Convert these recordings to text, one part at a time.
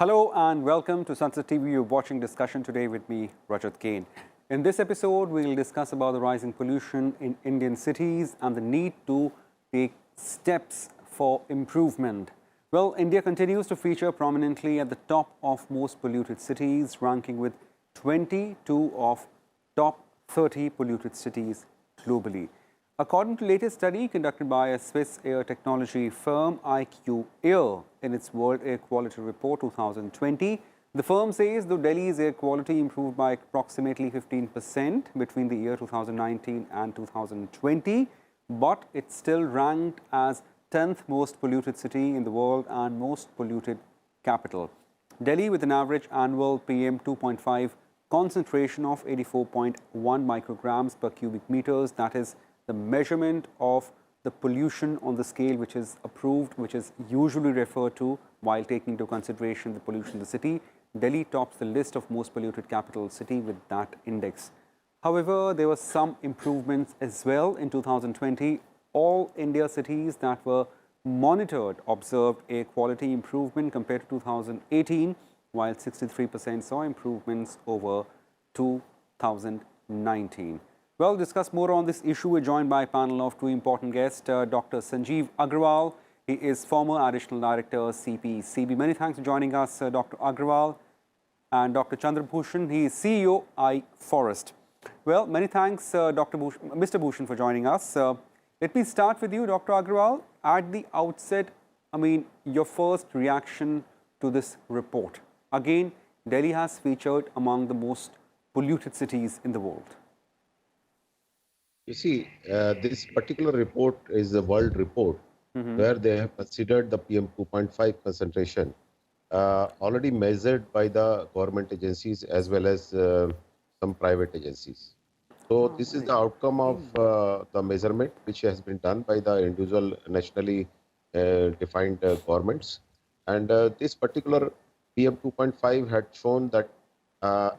Hello and welcome to Sunset TV. You're watching discussion today with me, Rajat Kane. In this episode, we'll discuss about the rising pollution in Indian cities and the need to take steps for improvement. Well, India continues to feature prominently at the top of most polluted cities, ranking with 22 of top 30 polluted cities globally. According to latest study conducted by a Swiss air technology firm IQ Air in its World Air Quality Report 2020, the firm says though Delhi's air quality improved by approximately 15% between the year 2019 and 2020, but it's still ranked as 10th most polluted city in the world and most polluted capital. Delhi, with an average annual PM 2.5 concentration of 84.1 micrograms per cubic meters, that is the measurement of the pollution on the scale which is approved, which is usually referred to while taking into consideration the pollution in the city. Delhi tops the list of most polluted capital city with that index. However, there were some improvements as well in 2020. All India cities that were monitored observed air quality improvement compared to 2018, while 63% saw improvements over 2019. Well, discuss more on this issue. We're joined by a panel of two important guests, Dr. Sanjeev Agrawal. He is former Additional Director, CPCB. Many thanks for joining us, Dr. Agrawal. And Dr. Chandra Bhushan, he is CEO, iForest. Well, many thanks, Mr. Bhushan, for joining us. Let me start with you, Dr. Agrawal. At the outset, your first reaction to this report. Again, Delhi has featured among the most polluted cities in the world. You see, this particular report is a world report where they have considered the PM 2.5 concentration already measured by the government agencies as well as some private agencies. So this is the outcome of the measurement which has been done by the individual nationally defined governments. And this particular PM 2.5 had shown that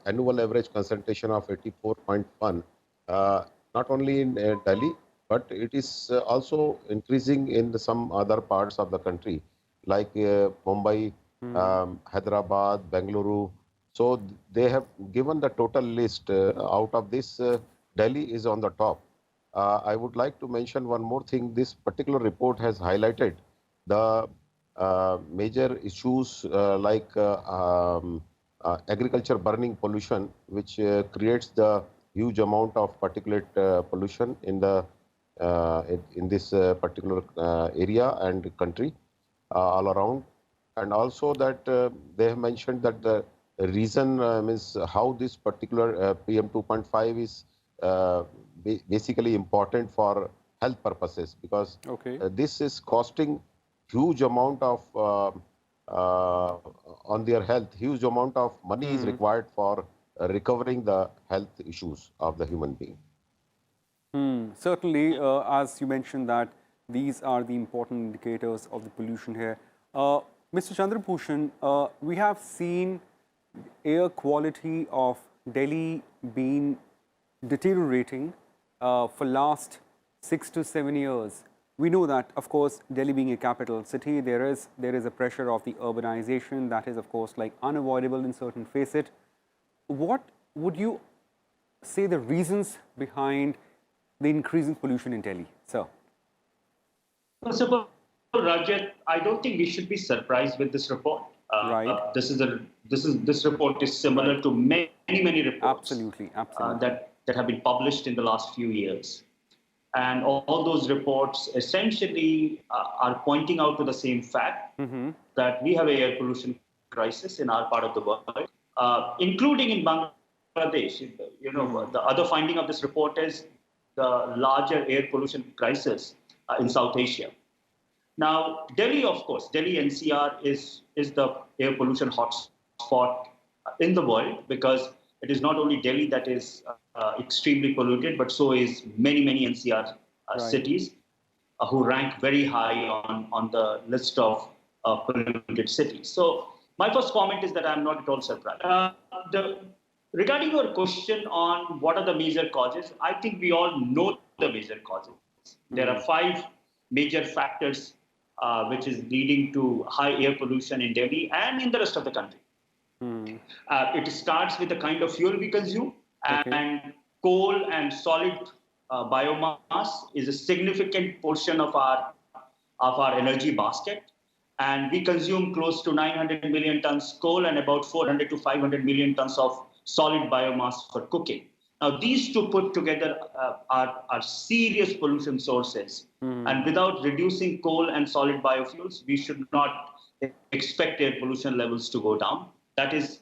annual average concentration of 84.1 not only in Delhi, but it is also increasing in some other parts of the country, like Mumbai, Hyderabad, Bengaluru. So they have given the total list. Out of this, Delhi is on the top. I would like to mention one more thing. This particular report has highlighted the major issues like agriculture burning pollution, which creates the huge amount of particulate pollution in the in this particular area and country all around, and also that they have mentioned that the reason means how this particular PM 2.5 is basically important for health purposes, because this is costing huge amount of on their health, huge amount of money is required for recovering the health issues of the human being. Certainly, as you mentioned that these are the important indicators of the pollution here. Mr. Chandra Bhushan, we have seen air quality of Delhi being deteriorating for last 6 to 7 years. We know that, of course, Delhi being a capital city, there is a pressure of the urbanization that is, of course, like unavoidable in certain facet. What would you say the reasons behind the increasing pollution in Delhi, sir? First of all, Rajat, I don't think we should be surprised with this report. This report is similar to many reports. Absolutely. That have been published in the last few years, and all those reports essentially are pointing out to the same fact that we have an air pollution crisis in our part of the world. Including in Bangladesh. The other finding of this report is the larger air pollution crisis in South Asia. Now, Delhi, of course, Delhi NCR is the air pollution hotspot in the world, because it is not only Delhi that is extremely polluted, but so is many NCR cities who rank very high on the list of polluted cities. So my first comment is that I'm not at all surprised. Regarding your question on what are the major causes, I think we all know the major causes. There are 5 major factors which is leading to high air pollution in Delhi and in the rest of the country. It starts with the kind of fuel we consume, and coal and solid biomass is a significant portion of our energy basket. And we consume close to 900 million tons coal and about 400 to 500 million tons of solid biomass for cooking. Now, these two put together are serious pollution sources. And without reducing coal and solid biofuels, we should not expect air pollution levels to go down. That is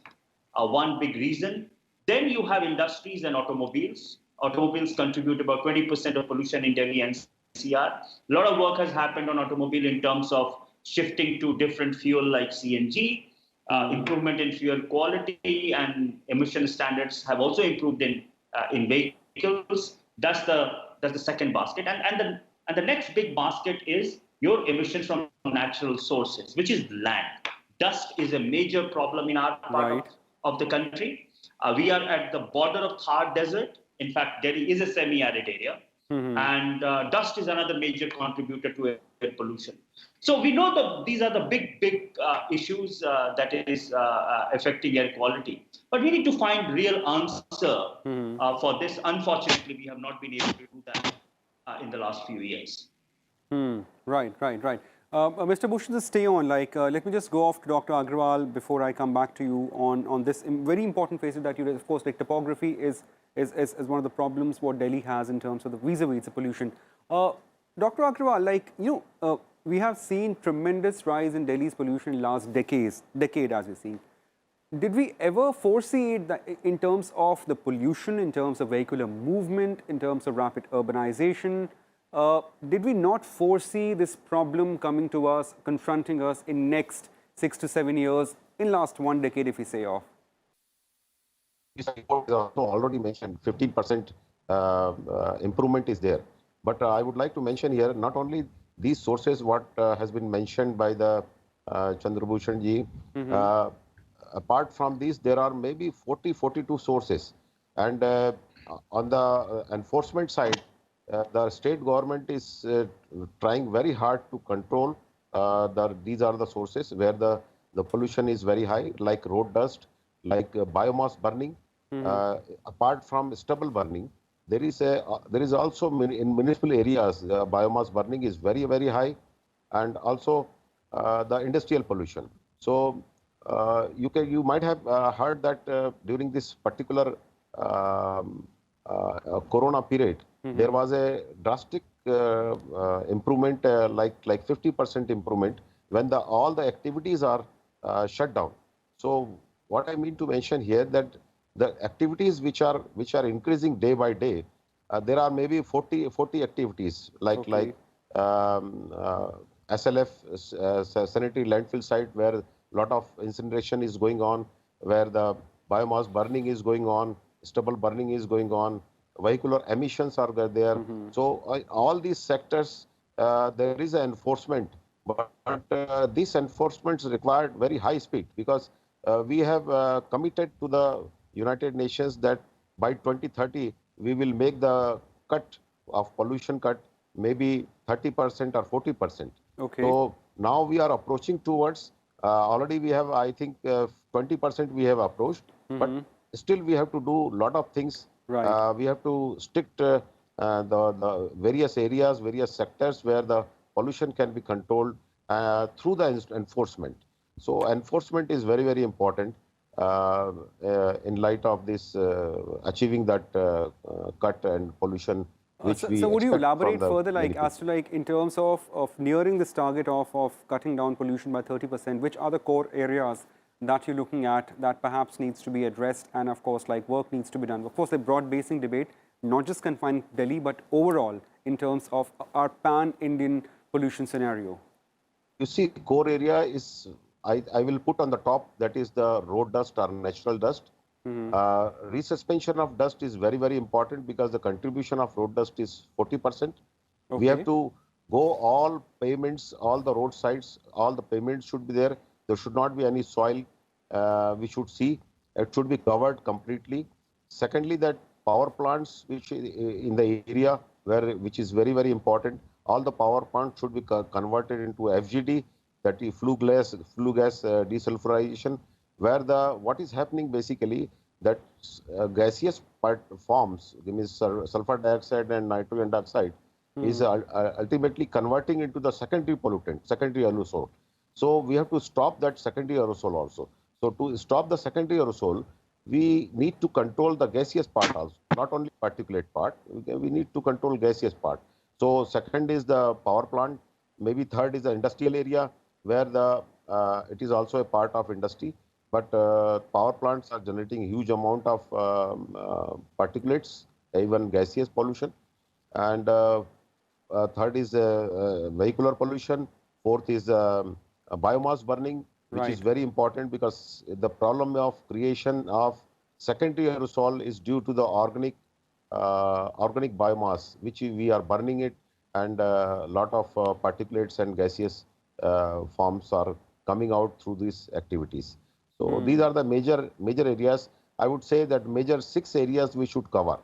one big reason. Then you have industries and automobiles. Automobiles contribute about 20% of pollution in Delhi NCR. A lot of work has happened on automobile in terms of shifting to different fuel like CNG. Improvement in fuel quality and emission standards have also improved in vehicles. That's the second basket. And the next big basket is your emissions from natural sources, which is land. Dust is a major problem in our part of the country. We are at the border of Thar Desert. In fact, Delhi is a semi-arid area. And dust is another major contributor to air pollution. So we know that these are the big issues that is affecting air quality. But we need to find real answer for this. Unfortunately, we have not been able to do that in the last few years. Right. Mr. Bhushan, just stay on. Let me just go off to Dr. Agrawal before I come back to you on this very important phase that you raised. Of course, topography is one of the problems what Delhi has in terms of the vis-a-vis the pollution. Dr. Agrawal, we have seen tremendous rise in Delhi's pollution in last decade as we've seen. Did we ever foresee it that in terms of the pollution, in terms of vehicular movement, in terms of rapid urbanization? Did we not foresee this problem coming to us, confronting us in next 6 to 7 years, in last 1 decade, if we say off? This report is also already mentioned 15% improvement is there. But I would like to mention here not only these sources what has been mentioned by the Chandrabhushan ji. Apart from these, there are maybe 42 sources. And on the enforcement side, the state government is trying very hard to control these are the sources where the pollution is very high, like road dust, like biomass burning. Apart from stubble burning, there is also in municipal areas biomass burning is very, very high, and also the industrial pollution. So you might have heard that during this particular corona period, there was a drastic improvement, like 50% improvement when all the activities are shut down. So what I mean to mention here that the activities which are increasing day by day, there are maybe 40 activities like SLF, sanitary landfill site, where a lot of incineration is going on, where the biomass burning is going on, stubble burning is going on, vehicular emissions are there. So all these sectors, there is an enforcement, but these enforcements required very high speed, because we have committed to the United Nations that by 2030 we will make the cut of pollution cut maybe 30% or 40%. So now we are approaching towards, already we have, I think 20% we have approached, but still we have to do a lot of things. We have to stick to the various areas, various sectors where the pollution can be controlled through the enforcement. So enforcement is very, very important in light of this achieving that cut and pollution. So would you elaborate further, as to in terms of nearing this target of cutting down pollution by 30%, which are the core areas that you're looking at that perhaps needs to be addressed, and of course work needs to be done? Of course, a broad-basing debate, not just confined to Delhi, but overall in terms of our pan-Indian pollution scenario. You see, core area is, I will put on the top, that is the road dust or natural dust. Resuspension of dust is very, very important, because the contribution of road dust is 40%. We have to go all pavements, all the roadsides, all the pavements should be there. There should not be any soil. We should see it should be covered completely. Secondly, that power plants which in the area which is very, very important. all the power plants should be converted into FGD, that is flue gas desulfurization, where what is happening basically that gaseous forms, means sulfur dioxide and nitrogen dioxide, is ultimately converting into the secondary pollutant, secondary aerosol. So we have to stop that secondary aerosol also. So to stop the secondary aerosol, we need to control the gaseous part also, not only particulate part. We need to control gaseous part. So second is the power plant. Maybe third is the industrial area, where it is also a part of industry. But power plants are generating huge amount of particulates, even gaseous pollution. And third is vehicular pollution. Fourth is biomass burning, which is Right. very important because the problem of creation of secondary aerosol is due to the organic biomass, which we are burning it, and a lot of particulates and gaseous forms are coming out through these activities. So these are the major areas. I would say that major 6 areas we should cover.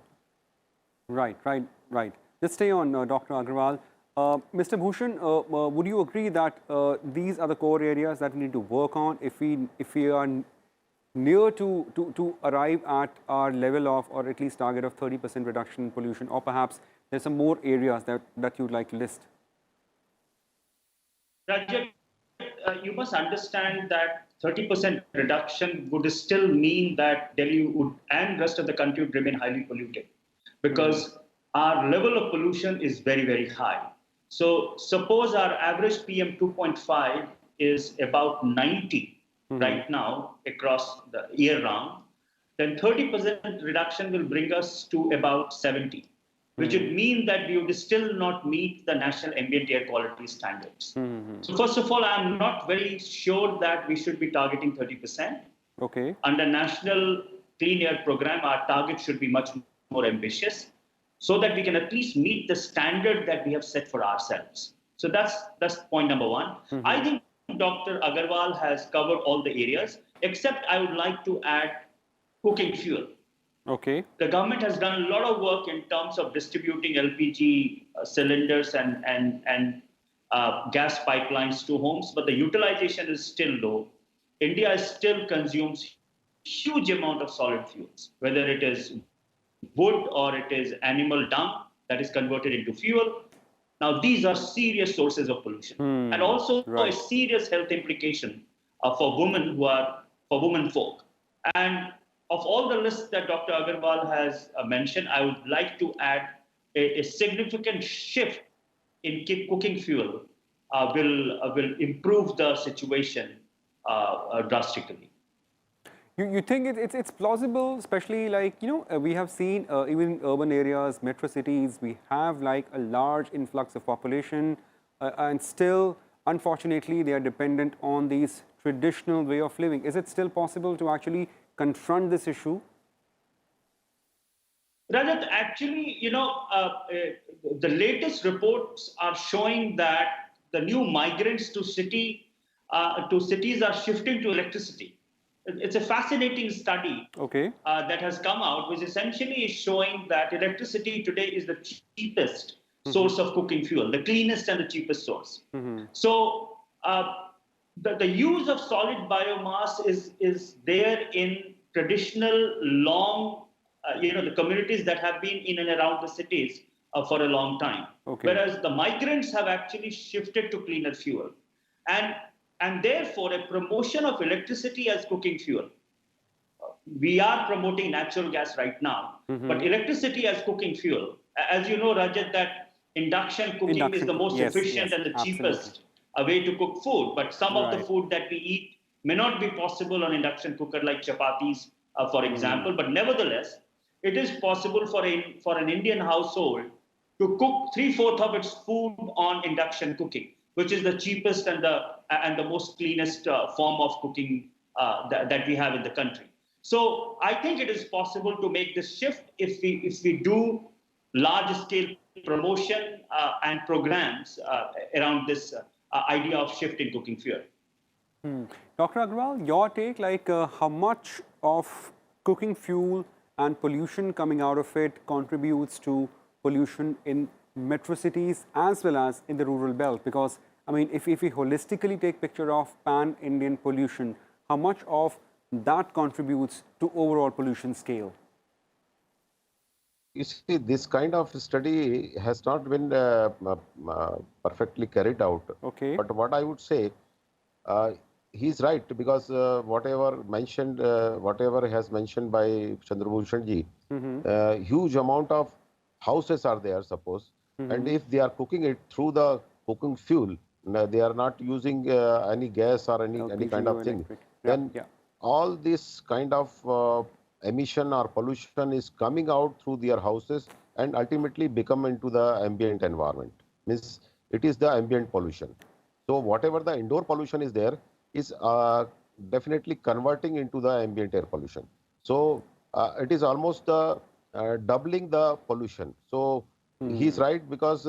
Right, right, right. Just stay on, Dr. Agarwal. Mr. Bhushan, would you agree that these are the core areas that we need to work on if we are near to arrive at our level of, or at least target of 30% reduction in pollution, or perhaps there's some more areas that you'd like to list? Rajat, you must understand that 30% reduction would still mean that Delhi would and rest of the country would remain highly polluted, because our level of pollution is very, very high. So suppose our average PM 2.5 is about 90 right now across the year round, then 30% reduction will bring us to about 70, which would mean that we would still not meet the national ambient air quality standards. So first of all, I'm not very sure that we should be targeting 30%. Okay. Under National Clean Air Program, our target should be much more ambitious, so that we can at least meet the standard that we have set for ourselves. So that's point number one. I think Dr. Agarwal has covered all the areas, except I would like to add cooking fuel. Okay. The government has done a lot of work in terms of distributing LPG cylinders and gas pipelines to homes, but the utilization is still low. India still consumes huge amount of solid fuels, whether it is wood or it is animal dung that is converted into fuel. Now, these are serious sources of pollution, and also a Right. serious health implication for women folk. And of all the lists that Dr. Agarwal has mentioned, I would like to add a significant shift in cooking fuel will improve the situation drastically. You think it's plausible, especially like, we have seen even in urban areas, metro cities, we have like a large influx of population, and still, unfortunately, they are dependent on these traditional way of living. Is it still possible to actually confront this issue? Rajat, actually, the latest reports are showing that the new migrants to cities are shifting to electricity. It's a fascinating study Okay. that has come out, which essentially is showing that electricity today is the cheapest source of cooking fuel, the cleanest and the cheapest source. So the use of solid biomass is there in traditional long, the communities that have been in and around the cities for a long time. Okay. Whereas the migrants have actually shifted to cleaner fuel. And therefore, a promotion of electricity as cooking fuel. We are promoting natural gas right now, but electricity as cooking fuel, as you know, Rajat, that induction cooking is Induction the most yes, efficient yes, and the absolutely. cheapest way to cook food. But some of the Right. food that we eat may not be possible on induction cooker, like chapatis, for example. But nevertheless, it is possible for an Indian household to cook 3/4 of its food on induction cooking, which is the cheapest and the most cleanest form of cooking that we have in the country. So I think it is possible to make this shift if we do large scale promotion and programs around this idea of shift in cooking fuel. Dr. Agarwal, your take, like how much of cooking fuel and pollution coming out of it contributes to pollution in metro cities as well as in the rural belt? Because, I mean, if we holistically take picture of pan-Indian pollution, how much of that contributes to overall pollution scale? You see, this kind of study has not been perfectly carried out. Okay. But what I would say, uh, he's right, because whatever has mentioned by Chandrabhushan ji, huge amount of houses are there, suppose, and if they are cooking it through the cooking fuel, they are not using any gas or any LPG kind or of thing, electric. Yeah, then yeah. all this kind of emission or pollution is coming out through their houses and ultimately become into the ambient environment. Means it is the ambient pollution. So whatever the indoor pollution is there is definitely converting into the ambient air pollution. So it is almost doubling the pollution. So he's right, because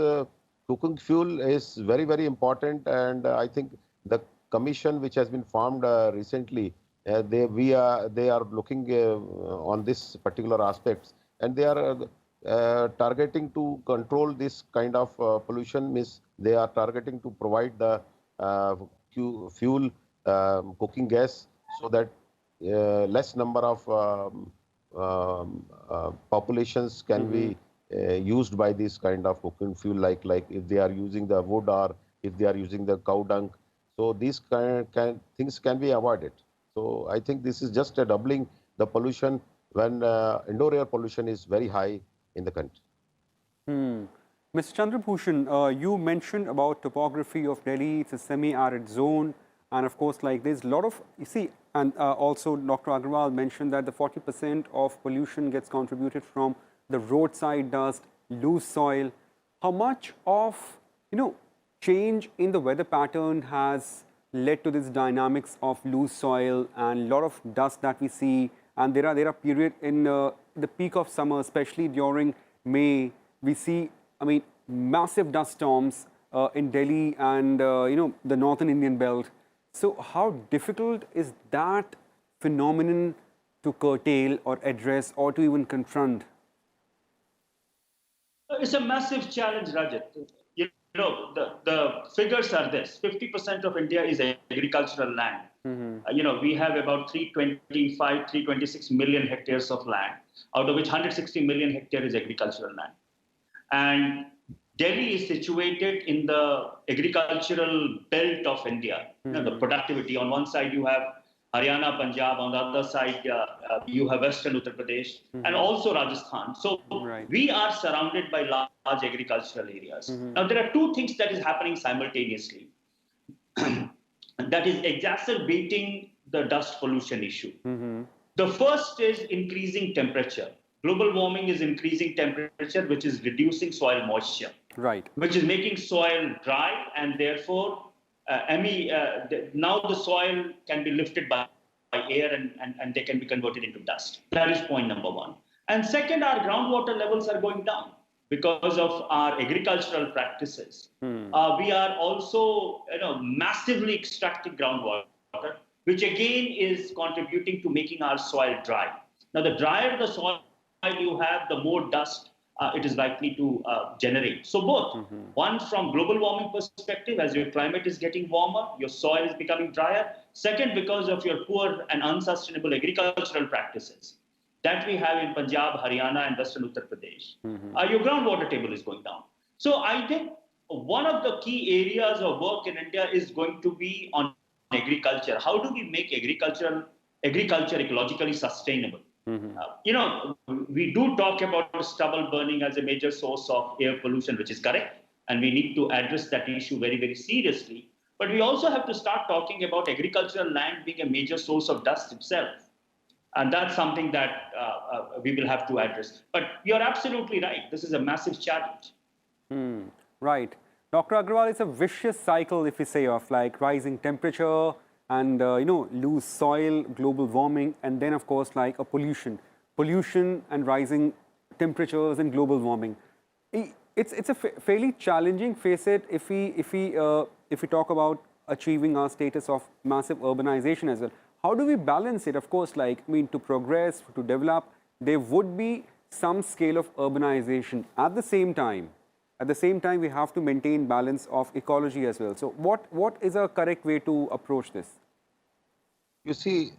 cooking fuel is very, very important, and I think the commission which has been formed recently, they are looking on this particular aspects, and they are targeting to control this kind of pollution. Means they are targeting to provide the uh, fuel, cooking gas, so that less number of populations can be used by this kind of cooking fuel, like if they are using the wood or if they are using the cow dung. So these kind things can be avoided. So I think this is just a doubling the pollution when indoor air pollution is very high in the country. Mr. Chandrabhushan, you mentioned about topography of Delhi. It's a semi-arid zone, and of course, like there's a lot of, you see, and also Dr. Agarwal mentioned that the 40% of pollution gets contributed from the roadside dust, loose soil. How much of, change in the weather pattern has led to this dynamics of loose soil and a lot of dust that we see? And there are periods in the peak of summer, especially during May, we see, I mean, massive dust storms in Delhi and the northern Indian belt. So how difficult is that phenomenon to curtail or address or to even confront? It's a massive challenge, Rajat. The figures are this: 50% of India is agricultural land. We have about 325, 326 million hectares of land, out of which 160 million hectares is agricultural land. And Delhi is situated in the agricultural belt of India. The productivity, on one side you have Haryana, Punjab, on the other side you have Western Uttar Pradesh, and also Rajasthan. So Right. we are surrounded by large agricultural areas. Now there are two things that is happening simultaneously that is exacerbating the dust pollution issue. The first is increasing temperature. Global warming is increasing temperature, which is reducing soil moisture, Right. which is making soil dry, and therefore, now the soil can be lifted by air, and they can be converted into dust. That is point number one. And second, our groundwater levels are going down because of our agricultural practices. We are also, massively extracting groundwater, which again is contributing to making our soil dry. Now, the drier the soil you have, the more dust it is likely to generate. So both, one from global warming perspective, as your climate is getting warmer, your soil is becoming drier. Second, because of your poor and unsustainable agricultural practices that we have in Punjab, Haryana, and Western Uttar Pradesh, your groundwater table is going down. So I think one of the key areas of work in India is going to be on agriculture. How do we make agriculture ecologically sustainable? We do talk about stubble burning as a major source of air pollution, which is correct, and we need to address that issue very, very seriously. But we also have to start talking about agricultural land being a major source of dust itself. And that's something that we will have to address. But you're absolutely right. This is a massive challenge. Right. Dr. Agarwal, it's a vicious cycle, if we say, of like rising temperature and, loose soil, global warming, and then, of course, like a pollution and rising temperatures and global warming. It's a fairly challenging facet if we talk about achieving our status of massive urbanization as well. How do we balance it? Of course, to progress, to develop, there would be some scale of urbanization. At the same time, At the same time, we have to maintain balance of ecology as well. So what is a correct way to approach this? You see,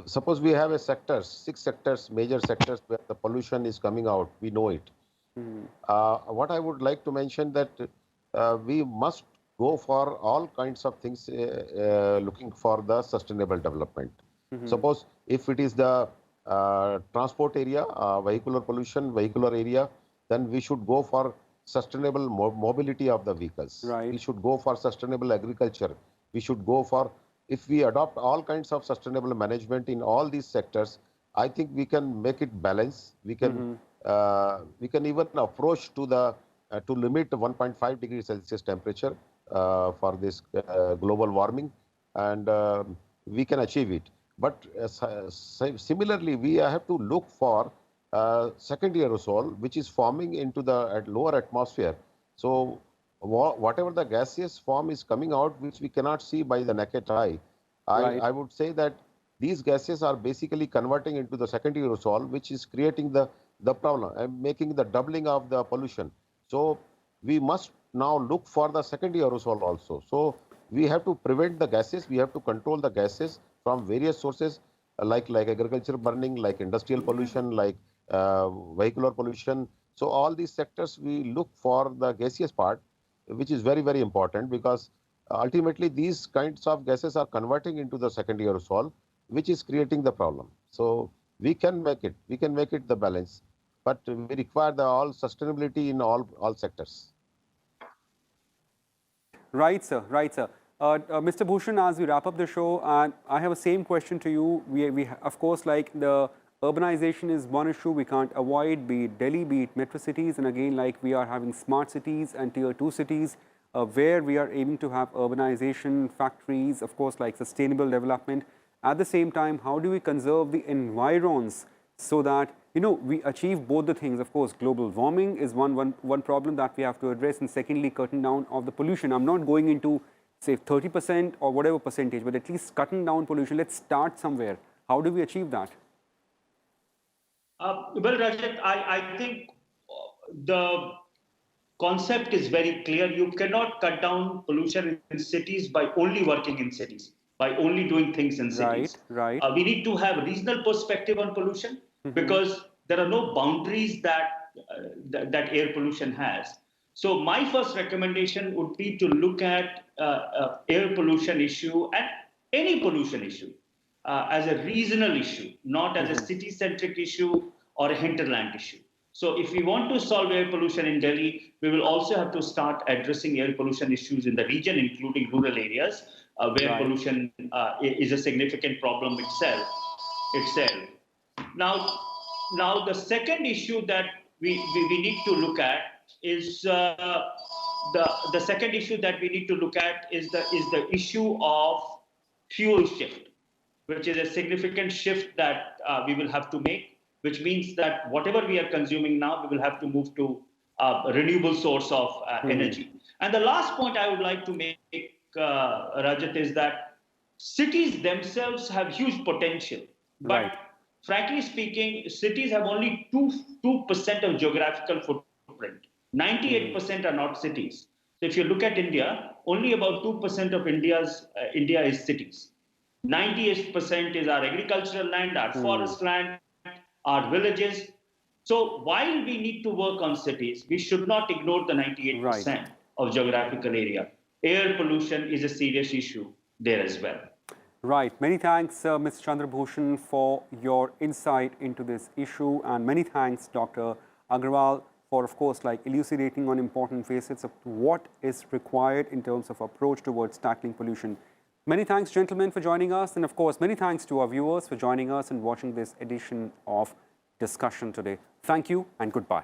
suppose we have a sectors, 6 sectors, major sectors where the pollution is coming out. We know it. What I would like to mention that we must go for all kinds of things looking for the sustainable development. Suppose if it is the transport area, vehicular pollution, vehicular area, then we should go for sustainable mobility of the vehicles. Right. We should go for sustainable agriculture. We should go for, if we adopt all kinds of sustainable management in all these sectors, I think we can make it balance. We can even approach to the to limit 1.5 degrees Celsius temperature for this global warming, and we can achieve it. But similarly, we have to look for secondary aerosol, which is forming into the lower atmosphere. So whatever the gaseous form is coming out, which we cannot see by the naked eye, Right. I would say that these gases are basically converting into the secondary aerosol, which is creating the problem and making the doubling of the pollution. So we must now look for the secondary aerosol also. So we have to prevent the gases, we have to control the gases from various sources like agriculture burning, like industrial pollution, like vehicular pollution. So all these sectors we look for the gaseous part, which is very, very important, because ultimately these kinds of gases are converting into the secondary aerosol, which is creating the problem. So we can make it the balance, but we require the all sustainability in all sectors. Right, sir. Right, sir. Mr. Bhushan, as we wrap up the show, and I have a same question to you. We of course, like the urbanization is one issue we can't avoid, be it Delhi, be it metro cities, and again, like we are having smart cities and tier 2 cities, where we are aiming to have urbanization, factories, of course, like sustainable development. At the same time, how do we conserve the environs so that we achieve both the things? Of course, global warming is one problem that we have to address, and secondly, cutting down of the pollution. I'm not going into say 30% or whatever percentage, but at least cutting down pollution. Let's start somewhere. How do we achieve that? Well, Rajat, I think the concept is very clear. You cannot cut down pollution in cities by only working in cities, by only doing things in cities. Right. We need to have a regional perspective on pollution because there are no boundaries that air pollution has. So my first recommendation would be to look at air pollution issue and any pollution issue as a regional issue, not as a city-centric issue or a hinterland issue. So if we want to solve air pollution in Delhi, we will also have to start addressing air pollution issues in the region, including rural areas where pollution is a significant problem itself. Now the second issue that we need to look at is the second issue that we need to look at is the issue of fuel shift, which is a significant shift that we will have to make, which means that whatever we are consuming now, we will have to move to a renewable source of energy. And the last point I would like to make, Rajat, is that cities themselves have huge potential, but frankly speaking, cities have only 2% of geographical footprint. 98% are not cities. So if you look at India, only about 2% of India is cities. 98% is our agricultural land, our forest land, our villages. So while we need to work on cities, we should not ignore the 98% of geographical area. Air pollution is a serious issue there as well. Right. Many thanks, Mr. Chandra Bhushan, for your insight into this issue, and many thanks, Dr. Agrawal, for, of course, like elucidating on important facets of what is required in terms of approach towards tackling pollution. Many thanks, gentlemen, for joining us, and of course, many thanks to our viewers for joining us and watching this edition of Discussion today. Thank you and goodbye.